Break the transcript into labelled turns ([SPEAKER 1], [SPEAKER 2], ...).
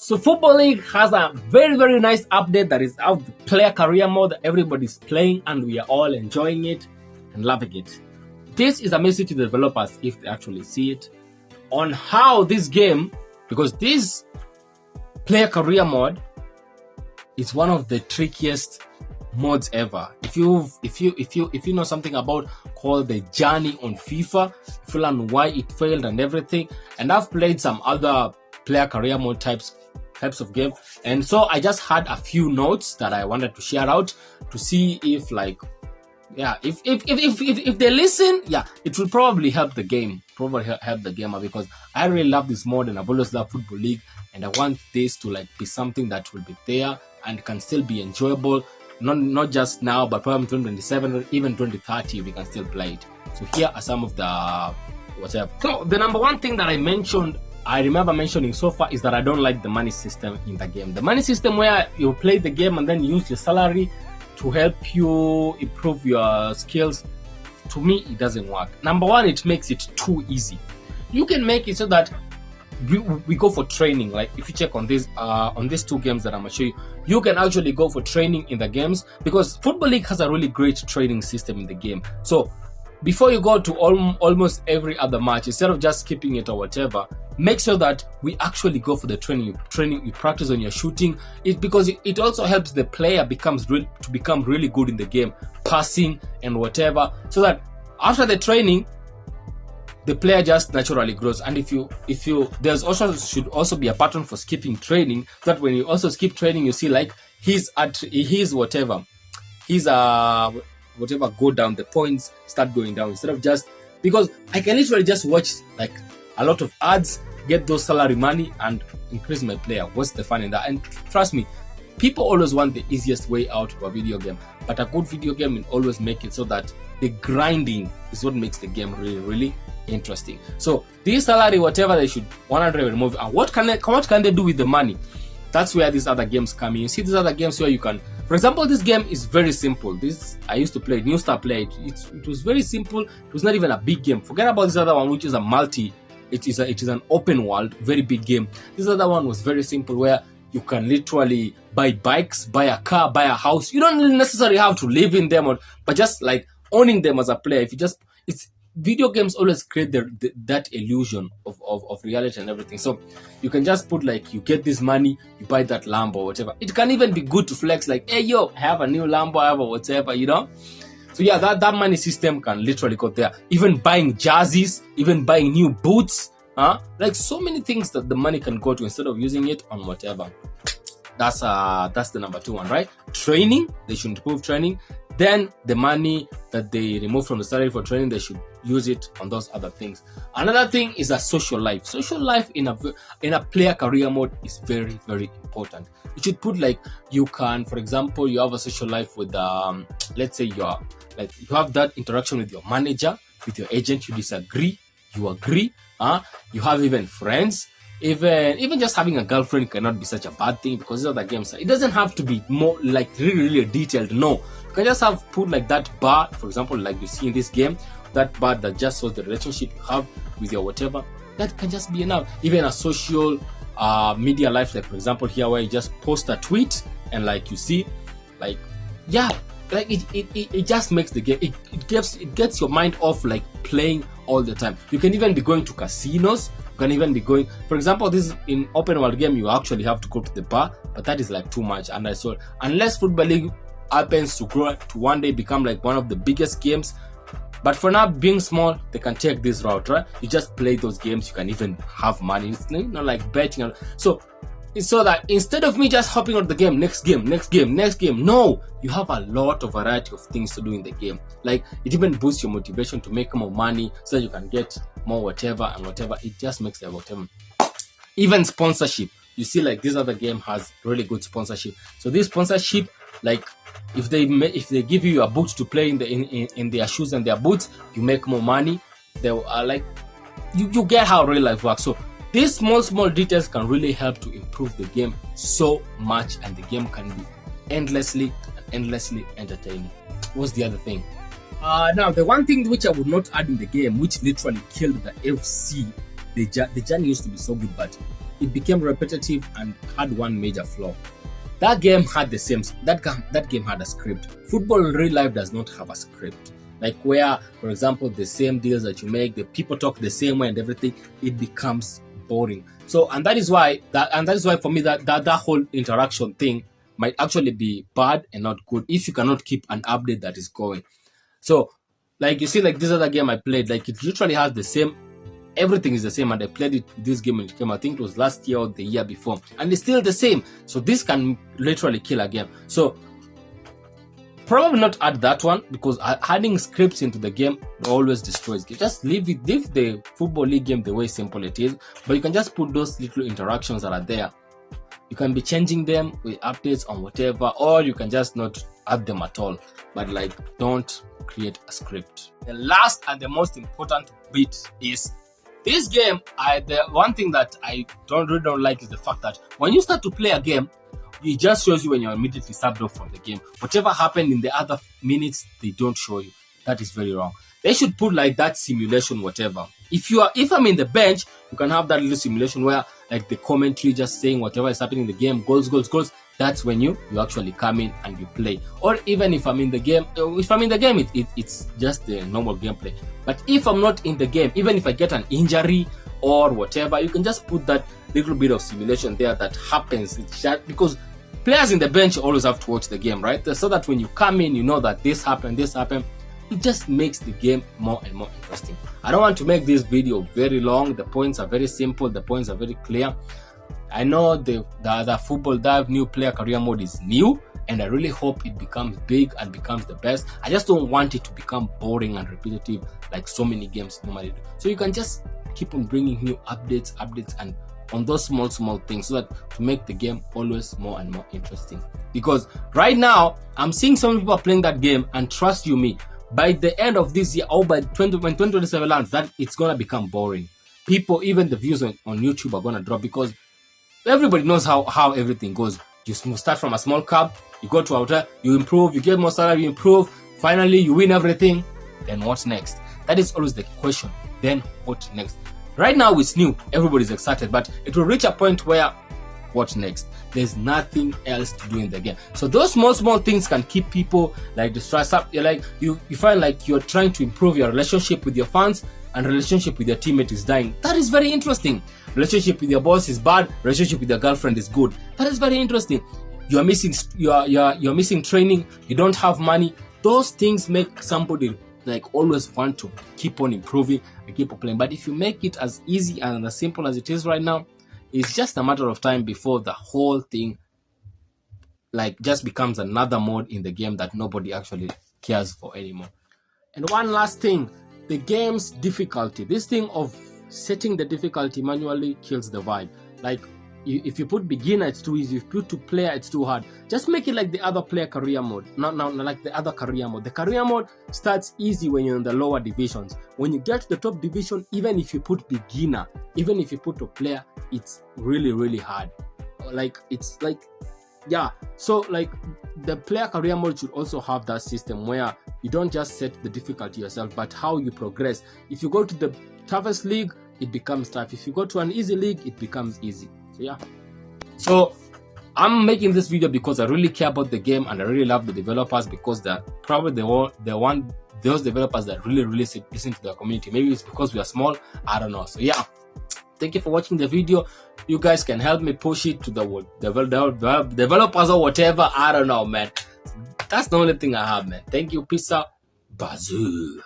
[SPEAKER 1] So Football League has a very nice update that is out, the player career mode that everybody's playing and we are all enjoying it and loving it. This is a message to the developers, if they actually see it, on how this game, because this player career mode is one of the trickiest modes ever. If you know something about called the journey on FIFA, if you learn why it failed and everything, and I've played some other player career mode types of game, and so I just had a few notes that I wanted to share out to see if if they listen, it will probably help the game, help the gamer, because I really love this mode and I've always loved Football League, and I want this to be something that will be there and can still be enjoyable, not just now, but probably 2027 or even 2030 we can still play it. So here are some of the whatever. So the number one thing that I remember mentioning so far is that I don't like the money system in the game. The money system where you play the game and then use your salary to help you improve your skills, to me it doesn't work. Number one, it makes it too easy. You can make it so that we go for training. Like if you check on these two games that I'm gonna show you, you can actually go for training in the games, because Football League has a really great training system in the game. So before you go to almost every other match, instead of just skipping it or whatever, make sure that we actually go for the training. You practice on your shooting, because it also helps the player to become really good in the game, passing and whatever, so that after the training the player just naturally grows. And if you should also be a button for skipping training, so that when you also skip training, you see whatever go down, the points start going down, instead of just, because I can literally just watch a lot of ads, get those salary money and increase my player. What's the fun in that? And trust me, people always want the easiest way out of a video game, but a good video game will always make it so that the grinding is what makes the game really interesting. So this salary, whatever, they should 100 remove. And what can they do with the money? That's where these other games come in. You see these other games where you can, for example, this game is very simple. This I used to play, New Star played. It was very simple. It was not even a big game. Forget about this other one, which is a multi. It is an open world, very big game. This other one was very simple, where you can literally buy bikes, buy a car, buy a house. You don't necessarily have to live in them, but just like owning them as a player. Video games always create that illusion of reality and everything. So you can just put you get this money, you buy that Lambo or whatever. It can even be good to flex, hey yo, I have a new Lambo, I have a whatever, So that money system can literally go there. Even buying jerseys, even buying new boots, so many things that the money can go to instead of using it on whatever. That's the number two one, right? Training, they should improve training. Then the money that they remove from the salary for training, they should use it on those other things. Another thing is a social life. Social life in a player career mode is very important. You should put you can, for example, you have a social life with let's say you have that interaction with your manager, with your agent. You disagree, you agree. You have even friends. Even just having a girlfriend cannot be such a bad thing, because these are the games. It doesn't have to be more really detailed. No, you can just put that bar, for example, like you see in this game, that bar that just shows the relationship you have with your whatever. That can just be enough. Even a social media life, for example here, where you just post a tweet and you see, it just makes the game. It gets your mind off playing all the time. You can even be going to casinos. You can even be going, for example, this in open world game, you actually have to go to the bar, but that is too much. And I saw, unless Football League happens to grow to one day become one of the biggest games, but for now, being small, they can take this route, right? You just play those games. You can even have money. It's not like betting. So that instead of me just hopping on the game, next game, no, you have a lot of variety of things to do in the game. It even boosts your motivation to make more money, so that you can get more whatever. It just makes whatever. Even sponsorship. You see, this other game has really good sponsorship. So this sponsorship, if they give you a boot to play in their shoes and their boots, you make more money. They are you get how real life works. So these small details can really help to improve the game so much, and the game can be endlessly entertaining. What's the other thing? Now, the one thing which I would not add in the game, which literally killed the FC, the journey used to be so good, but it became repetitive and had one major flaw. That game had the same. That game had a script. Football in real life does not have a script. Like where, for example, the same deals that you make, the people talk the same way and everything, it becomes boring. So, and that is why for me that whole interaction thing might actually be bad and not good if you cannot keep an update that is going. So, like you see, like this other game I played, like it literally has the same. Everything is the same, and I played this game when it came. I think it was last year or the year before, and it's still the same. So this can literally kill a game. So probably not add that one, because adding scripts into the game always destroys it. Just leave the Football League game the way simple it is, but you can just put those little interactions that are there. You can be changing them with updates on whatever, or you can just not add them at all. But like, don't create a script. The last and the most important bit is this game. The one thing that I really don't like is the fact that when you start to play a game, it just shows you when you're immediately subbed off from the game. Whatever happened in the other minutes, they don't show you. That is very wrong. They should put like that simulation, whatever. If I'm in the bench, you can have that little simulation where like the commentary just saying whatever is happening in the game, goals. That's when you actually come in and you play. Or even if I'm in the game, it's just the normal gameplay. But if I'm not in the game, even if I get an injury or whatever, you can just put that little bit of simulation there that happens. Because players in the bench always have to watch the game, right? So that when you come in, you know that this happened. It just makes the game more and more interesting. I don't want to make this video very long. The points are very simple. The points are very clear. I know the Football Dive new player career mode is new, and I really hope it becomes big and becomes the best. I just don't want it to become boring and repetitive like so many games normally do. So you can just keep on bringing new updates and on those small things, so that to make the game always more and more interesting. Because right now I'm seeing some people playing that game, and trust you me, by the end of this year or by when 2027 lands, that it's gonna become boring. People, even the views on YouTube are gonna drop, because everybody knows how everything goes. You start from a small club, you go to outer, you improve, you get more salary, you improve, finally you win everything. Then what's next? That is always the question. Then what next? Right now it's new, everybody's excited, but it will reach a point where what next? There's nothing else to do in the game. So those small things can keep people like distressed up. You're like you find like you're trying to improve your relationship with your fans, and relationship with your teammate is dying. That is very interesting. Relationship with your boss is bad, relationship with your girlfriend is good. That is very interesting. You're missing training, you don't have money. Those things make somebody like always want to keep on improving and keep on playing. But if you make it as easy and as simple as it is right now, it's just a matter of time before the whole thing like just becomes another mode in the game that nobody actually cares for anymore. And one last thing, the game's difficulty. This thing of setting the difficulty manually kills the vibe. Like if you put beginner, it's too easy. If you put to player, it's too hard. Just make it like the other player career mode. Not like the other career mode. The career mode starts easy when you're in the lower divisions. When you get to the top division, even if you put beginner, even if you put a player, it's really hard. So like the player career mode should also have that system where you don't just set the difficulty yourself, but how you progress. If you go to the toughest league, it becomes tough. If you go to an easy league, it becomes easy. So yeah. So I'm making this video because I really care about the game, and I really love the developers, because they're probably those developers that really listen to their community. Maybe it's because we are small, I don't know. So yeah, thank you for watching the video. You guys can help me push it to the developers or whatever. I don't know, man. That's the only thing I have, man. Thank you. Peace out. Bazoo.